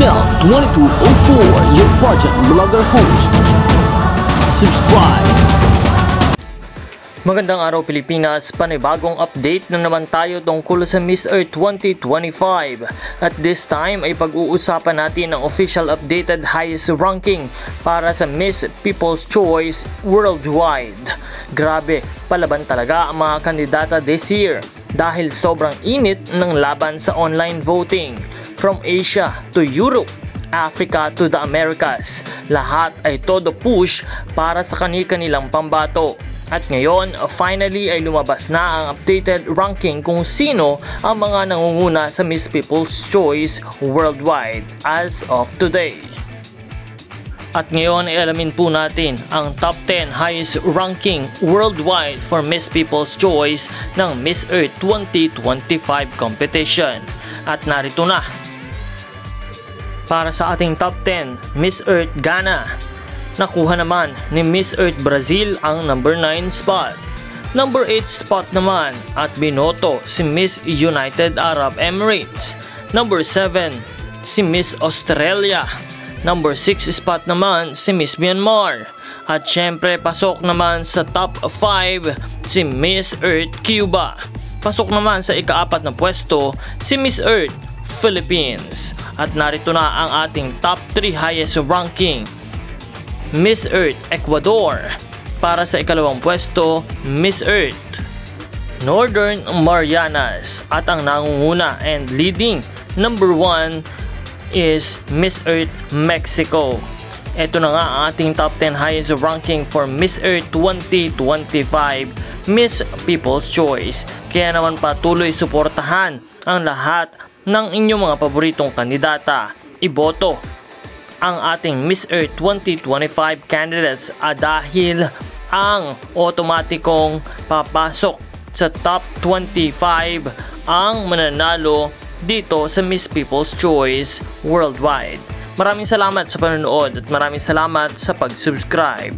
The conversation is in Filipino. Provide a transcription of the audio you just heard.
Mel 2204, your budget vlogger host. Subscribe. Magandang araw Pilipinas, panibagong update na naman tayo tungkol sa Miss Earth 2025. At this time ay pag-uusapan natin ang official updated highest ranking para sa Miss People's Choice Worldwide. Grabe, palaban talaga ang mga kandidata this year dahil sobrang init ng laban sa online voting. From Asia to Europe, Africa to the Americas, lahat ay todo push para sa kani-kanilang pambato. At ngayon, finally ay lumabas na ang updated ranking kung sino ang mga nangunguna sa Miss People's Choice Worldwide as of today. At ngayon ay alamin po natin ang top 10 highest ranking worldwide for Miss People's Choice ng Miss Earth 2025 competition. At narito na. Para sa ating top 10, Miss Earth Ghana. Nakuha naman ni Miss Earth Brazil ang number 9 spot. Number 8 spot naman at binoto si Miss United Arab Emirates. Number 7 si Miss Australia. Number 6 spot naman si Miss Myanmar. At syempre pasok naman sa top 5 si Miss Earth Cuba. Pasok naman sa ika-4 na pwesto si Miss Earth Philippines. At narito na ang ating top 3 highest ranking. Miss Earth Ecuador. Para sa ikalawang pwesto, Miss Earth Northern Marianas. At ang nangunguna and leading number 1 is Miss Earth Mexico. Ito na nga ang ating top 10 highest ranking for Miss Earth 2025 Miss People's Choice. Kaya naman patuloy suportahan ang lahat ng inyong mga paboritong kandidata. Iboto ang ating Miss Earth 2025 candidates dahil ang otomatikong papasok sa top 25 ang mananalo dito sa Miss People's Choice Worldwide. Maraming salamat sa panonood at maraming salamat sa pag-subscribe.